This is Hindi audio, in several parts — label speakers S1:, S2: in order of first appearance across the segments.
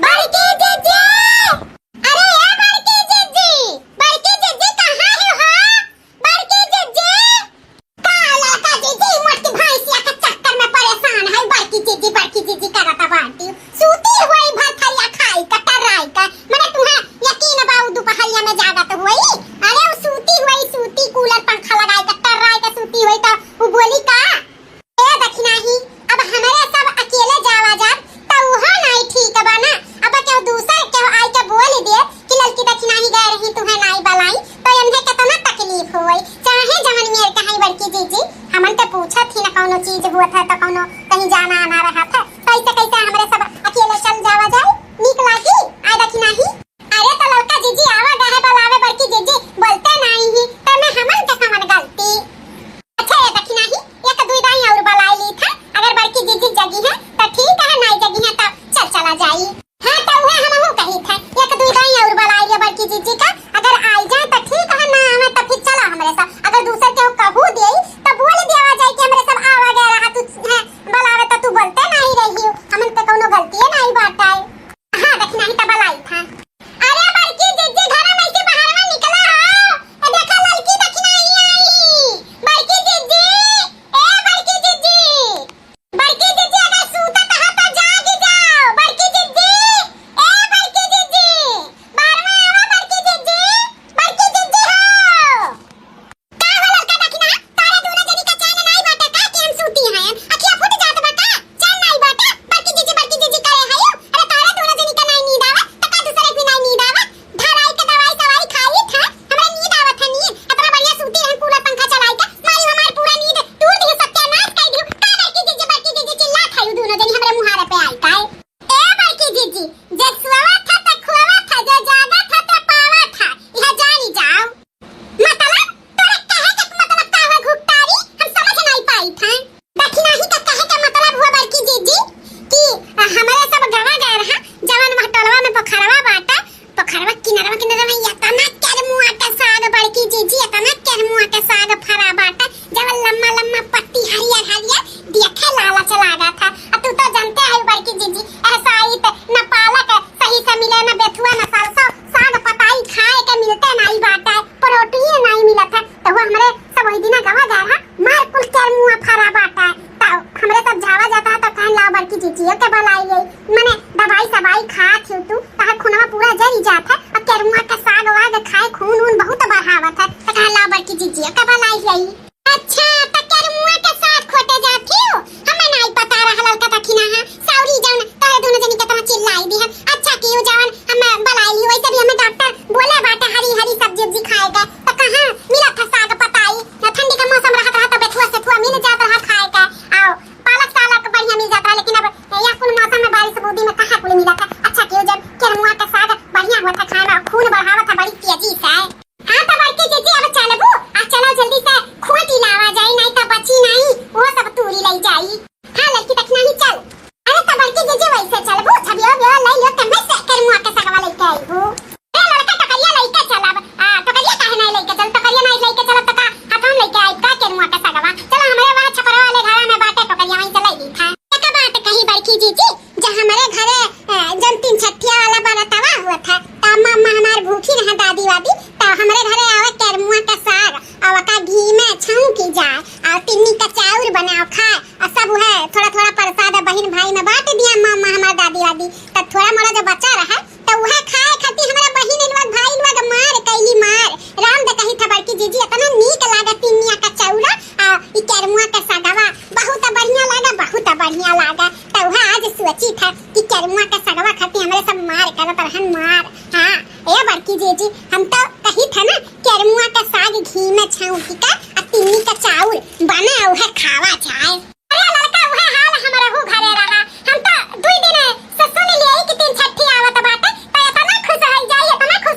S1: बड़की जीजी, अरे ये बड़की जीजी, बड़की जीजी कहाँ है हो? बड़की जीजी, काला का जीजी मोटी भैंसिया के चक्कर में परेशान है। बड़की जीजी करता बांटी सूती हुई भरथरिया खाई का टराई का मैंने तुम्हें यकीन बाऊ दोपहरिया में जागत हुई। अरे वो सूती हुई सूती कूलर पंखा लगाई का टराई का सूती हुई तो वो बोली का ए दखना ही अब हमारे सब अकेले जावा जा तो वो नहीं ठीक बना। अब क्यों दूसरे क्यों आई के बोल दे कि लड़की दखना ही गए रही तुम्हें नहीं बलाई तो इन्हें कितना तकलीफ हुई। चाहे जमन मेरे कहीं बड़की जीजी हमन तो पूछा थी ना कौनो चीज हुआ था तो कौनो कहीं जाना आना रहा था कैसे हमारे सब अकेले चल जावा जाए नीक लागी आई दखना ही। अरे तो लड़का जीजी आवा गए बलावे बड़की जीजी बोलते नहीं ही तो मैं हमन के समन गलती। अच्छा ये दखना ही एक दुई दाई और बलाई ली था अगर बड़की जीजी जगी है तो ठीक है नहीं जगी है तो चला जाई। हां तो वह हमहु कही था एक दुई दाई और बलाई ली बड़की जीजी का अगर आई जाए तो ठीक है ना आवे तो फिर चला हमारे साथ अगर दूसरे के कहू दे तो बोल देवा जाए कि हमारे सब आवा गए रहा तू है बलावे तो तू बोलते नहीं रही हमन पे कोनो गलती है नहीं बात है। हां दखना ही तो बलाई था। अरे बड़की जीजी घर में से बाहर में निकला हो ए देखा लड़की दखना ही आई। बड़की जीजी ए बड़की जीजी, बड़की जीजी अगर सूतत है तो जाग जाओ। बड़की जीजी ए बड़की जीजी बाहर में आवा बड़की जीजी, बड़की जीजी हो का हो लड़का दखना तारे दोनों जनी का चैन नहीं बाटे का कि हम सूती हैं अखिया फूट जात बा का चैन नहीं बाटे। बड़की जीजी करे है अरे तारे दोनों जनी का नहीं नींद आवा तो का दूसरे भी नहीं नींद आवा धराई के दवाई सवाई खाई था हमरा नींद आवत है नींद इतना बढ़िया सूती हम कूलर पंखा चलाई के मारी हमार पूरा नींद टूट गई सत्यानाश कर दियो का। बड़की जीजी चिल्ला खाई दोनों जनी हमरे मुहारे पे आई का ए बड़की जीजी जे सुवा था त खुवा था जे जागा था त पावा था यह जानी जाओ। मतलब तोरा कहे के मतलब का हुआ घुटतारी हम समझ नहीं पाई था। दखना ही तो कहे के मतलब हुआ बड़की जीजी कि हमारे सब गवा गए रहा जवान महटलवा में पोखरवा बाटा पोखरवा किनारवा में इतना करमुआ का साग बड़की जीजी इतना करमुआ का साग फरा बाटा जब लम्मा लम्मा पत्ती हरियर हरियर देखे लालच लागा था। अब तू तो जानते है बड़की जीजी ऐसा ही न पालक सही से मिले न बेथुआ न सरसों साग पताई खाए के मिलते नहीं बाटा प्रोटीन नहीं मिला था तो वो हमारे सब वही दिन गवा गया रहा मार कुल करमुआ फरा बाटा तो हमरे सब झावा जाता है तो कहन ला बड़की जीजी के बलाई गई माने दवाई सवाई खा थी तू तार खुनवा पूरा जरी जात है और केरुआ का साग वाग खाए खून उन बहुत बढ़ावत है तो कहन ला बड़की जीजी के बलाई गई। अच्छा तो केरुआ के साग खोटे जाती हो हमें नहीं पता रहा लड़का दखिना है सौरी जवन तोरे दोनों जनी के तरह चिल्लाई दी है। अच्छा क्यों जवन हमें बलाई ली वैसे भी हमें डॉक्टर बोले बाटे हरी हरी सब्जी खाएगा तो कहां मिला था साग पताई ठंडी का मौसम रहा तो बेथुआ से थुआ मिल जाता रहा खाए का आओ पालक सालक बढ़िया मिल जाता लेकिन अब या कुल मौसम में बारिश बूदी में कहां कुल मिला था। अच्छा क्यों जब केरुआ का साग बढ़िया हुआ था खाए में खून बढ़ावा था बड़ी तेजी से। हां तो बड़की जीजी अब चलबू आ चलो जल्दी से खोटी लावा जाए नहीं तो बची नहीं वो सब तूरी ले जाई। हां लड़की दखना ही चल। अरे तो बड़की जीजी वैसे चलबू छबियो ले लियो कमे से केरुआ का सागवा लेके आईबू। ए लड़का टकरिया लेके चलब टकरिया काहे नहीं लेके चल टकरिया नहीं लेके चलब तो का हाथम लेके आई का केरुआ का सागवा चलो हमारे वहां छपरा वाले घर में बाटे टकरिया वहीं से ले ली था। का बात कही बड़की जीजी जब हमारे घरे जब 3 छठिया वाला बरतवा हुआ था तो मम्मा हमार भूखी रहा दादी वादी तो हमारे घरे आवे केरुआ का साग और का घी में छौं की जाए और तिन्नी का चाउर बनाओ खाए और सब है थोड़ा थोड़ा प्रसाद बहन भाई में बांट दिया मम्मा हमार दादी वादी तो थोड़ा मोड़ा जो बचा रहा तो वह खाए खाती हमारा बहन इनवा भाई इनवा मार कैली मार राम दे कही था बड़की जीजी इतना नीक लागा तिन्निया का चाउरा और ई केरुआ का सागवा बहुत बढ़िया लागा तो वह आज सोची था कि केरुआ का सागवा खाती हमारे सब मार करत रहन मार। हां ए बड़की जीजी हम तो कही था ना केरुआ का साग घी में छौं की का और तिन्नी का चाउर बना वह खावा जाए। अरे लड़का वह हाल हमारा हो घरे रहा हम तो 2 दिन से सुन लिए कि 3 छठी आवत बाटे तो इतना खुश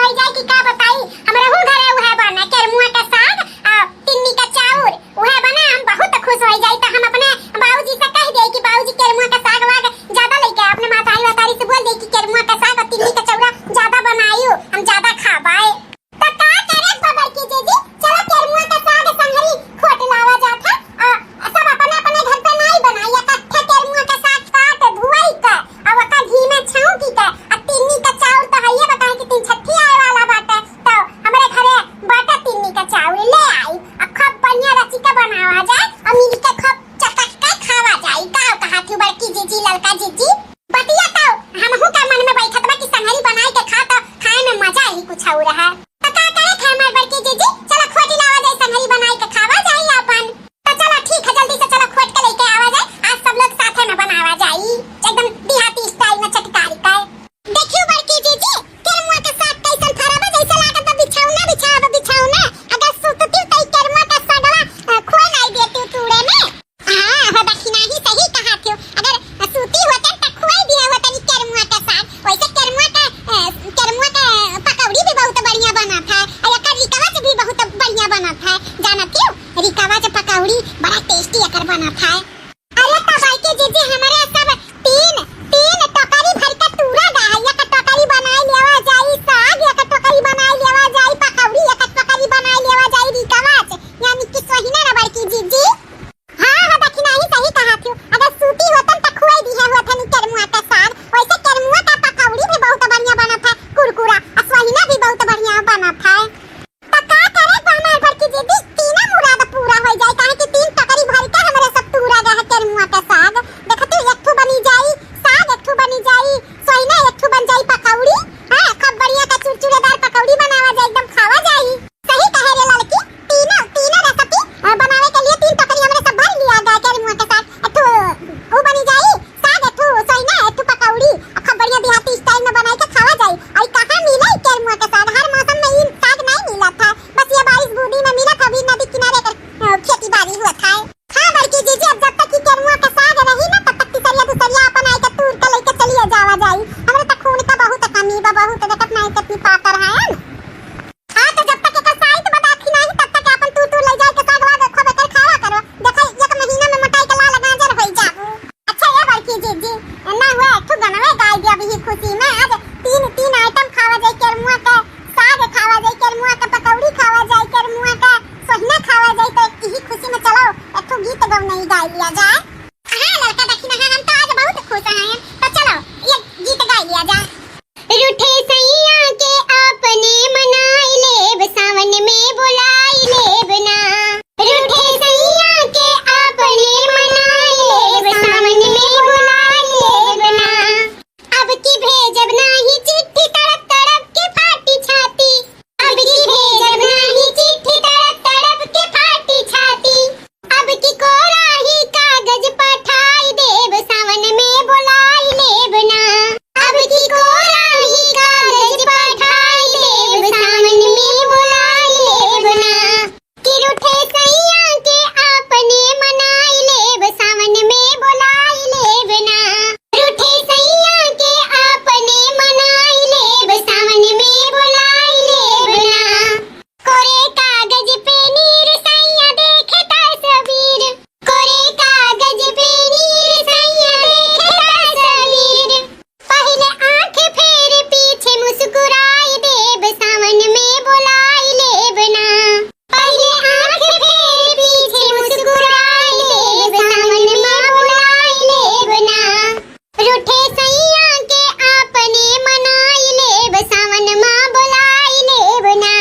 S1: हो जाए कि का बताई हमारा हो घरे वह बना केरुआ का साग और तिन्नी का चाउर वह बना हम बहुत खुश हो जाए तो हम अपने बाबूजी से कह दे कि बाबूजी केरुआ का साग वाग ज्यादा लेके अपने मातारी वातारी से बोल दे कि केरुआ का साग और तिन्नी का चाउर ज्यादा बनाइयो हम ज्यादा खाबाए तो का करे बड़की जीजी चलो केरुआ का साग संगरी खोट लावा जाता सब अपने अपने खाई लिया जा। रूठे सैया के अपने मनाई लेब सावन में बुलाई लेब ना। रूठे सैया के अपने मनाई लेब सावन में बुलाई लेब ना। अब की भेजब नाही चिट्ठी तड़प तड़प के फाटी छाती। अब की भेजब नाही चिट्ठी तड़प तड़प के फाटी छाती। अब की कोराही कागज पठाई देब सावन में बुलाई लेब ना। अब की कोराही कागज पठाई देब सावन में बुलाई लेब ना। कि रूठे सैया के अपने मनाई लेब सावन में बुलाई लेब ना। रूठे सैया के अपने मनाई लेब सावन में बुलाई लेब ना। कोरे कागज पे नीर सैया देखे तस्वीर। कोरे कागज पे नीर सैया देखे तस्वीर। पहले आंख फेर पीछे मुस्कुराई देब सावन में बुलाई लेब ना। पहले आंख फेर पीछे मुस्कुराई देब सावन में बुलाई लेब ना। रूठे सैया के अपने मनाई लेब सावन में बुलाई लेब ना।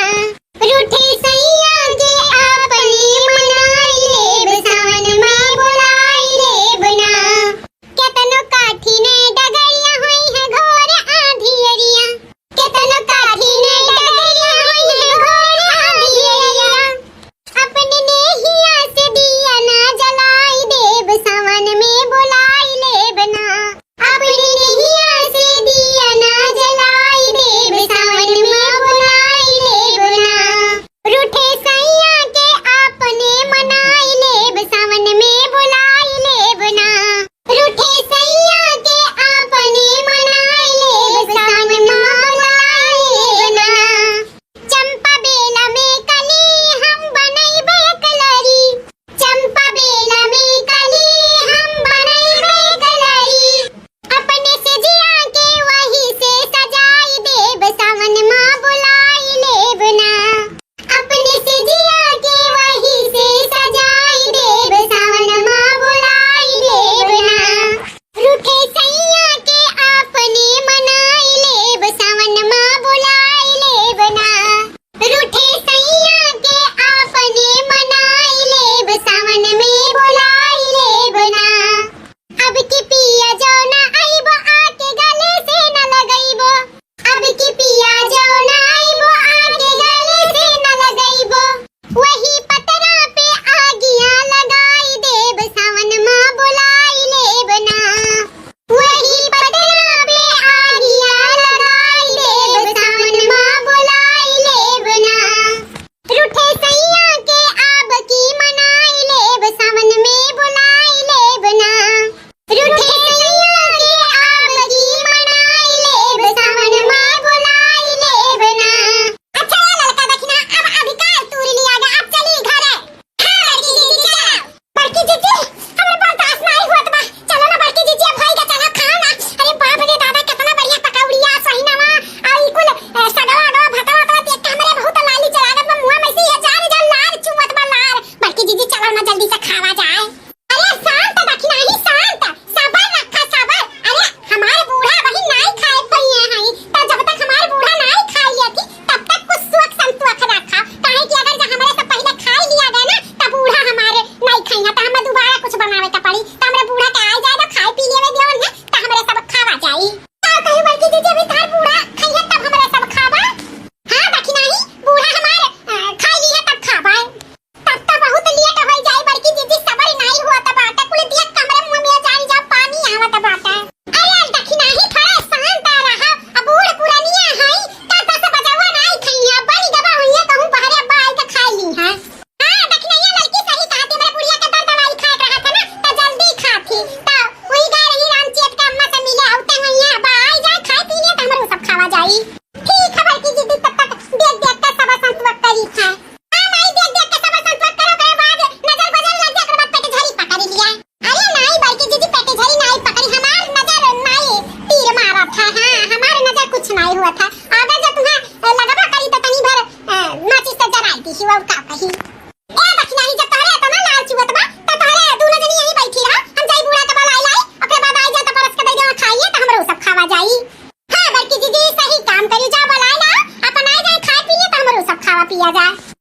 S1: रूठे सैया के अपने मनाई लेब सावन में बुलाई लेब ना। केतनो काठी ने डगरिया होई है घोर आंधियरिया। केतनो काठी ने डगरिया होई है घोर आंधियरिया। अपने नेहिया से दिया ना जलाई देब सावन में बुलाई लेब ना। अपने नेहिया से दिया ना जलाई देब सावन में बुलाई लेब ना। रूठे सैया के अपने मनाई लेब सावन में बुलाई लेब ना। रूठे सैया के अपने मनाई लेब सावन में बुलाई लेब ना। चंपा बेला में कली हम बनैबे कलरी। चंपा बेला में कली हम बनैबे कलरी। अपने से जिया के वही से सजाई देब सावन में बुलाई लेब ना। अपने से जिया के वही से सजाई देब सावन में बुलाई लेब ना। रूठे सैया के अपने मनाई लेब सावन में बुलाई लेब ना। रूठे सैया के अपने मनाई लेब सावन में बुलाई लेब ना। अब की पिया जो ना आइबो आके गले से न लगइबो। अब की पिया जो ना आइबो आके गले से न लगइबो। वही पतरा पे आगियां लगाई देब सावन में बुलाई लेब ना। वही पतरा पे आगियां लगाई देब सावन में बुलाई लेब ना। रूठे सैया के अब की मनाई लेब सावन में बुलाई लेब ना। रूठे सैया के अब की मनाई लेब सावन में बुलाई लेब ना। अच्छा लड़का देखना अब अधिकार तूर लिया गया। अब चली घरे। हाँ लड़की दीदी चलो। बड़की दीदी हमरे बर्दाश्त नहीं होत बा। चलो ना बड़की दीदी अब होई गया चलो खाओ ना। अरे बाप रे दादा कितना बढ़िया पकौड़िया सहीनावा और कुल सगवा गवा भतवा तो देख के हमरे बहुत लाली चलागत बा मुंह में से ये जा लार चुवत बा लार। बड़की दीदी चलो ना जल्दी से खावा जाए। अरे शांत देखना ही शांत। सबर रखा सबर। अरे हमारे बूढ़ा वही नहीं खाए पइए हई तो जब तक हमारे बूढ़ा नहीं खाई थी तब तक कुछ सुख संतोख रखा। काहे कि अगर जब हमरे से पहले खा लिया गया ना तब बूढ़ा हमारे नहीं खाइया तो हमें दोबारा कुछ बनावे का पड़ी। तो हमरे बूढ़ा के आ जाए तो खाए पी लेवे देवन है तो हमरे सब खावा जाई। तो कहीं बड़की दीदी अभी तार बूढ़ा खाइए तब हमरे सब खावा। हां बाकी नहीं बूढ़ा हमारे खाई लिया तब खावा। तब तो बहुत लेट हो जाए बड़की दीदी सबर नहीं हुआ तब आटा कुल देख कमरे मुंह में जाई जा पानी आवत बाटा। अरे देखी नहीं थोड़ा शांत रहा। अब बूढ़ पुरानिया हई तो से बजावा नहीं खइया बड़ी दवा होइए कहूं बहरे बाई के खाई ली है। हां देखी नहीं लड़की सही कहती मेरे बुढ़िया के दर्द दवाई खा रहा था ना तो जल्दी खाती तो वही गए रही रामचेत के अम्मा से मिले आउते हइया बा आई जाए खाए पी ले तो हमरो सब खावा जाई। ठीक है बड़की दीदी तब तक देख देख के सब संतवक करी खाए। हां नहीं देख देख के सब संतवक करो के बाद नजर बदल लग जाए के बाद पेट झरी पकड़ लिया। अरे नहीं बड़की दीदी पेट झरी नहीं पकड़ी हमार नजर नहीं तीर मारा था। हां हमार नजर कुछ नहीं हुआ था। अगर जब तुम्हें लगवा करी तो तनी भर माचिस से जलाई दी वो का कही। ए बखना ही जब तोरे तो ना लाल चुवत बा तो तोरे दोनों जनी यही बैठी रह हम जाई बूढ़ा के बलाई लाई और फिर बाद आई जा तो परस के दे दे खाइए तो हमरो सब खावा जाई। लिया जाए।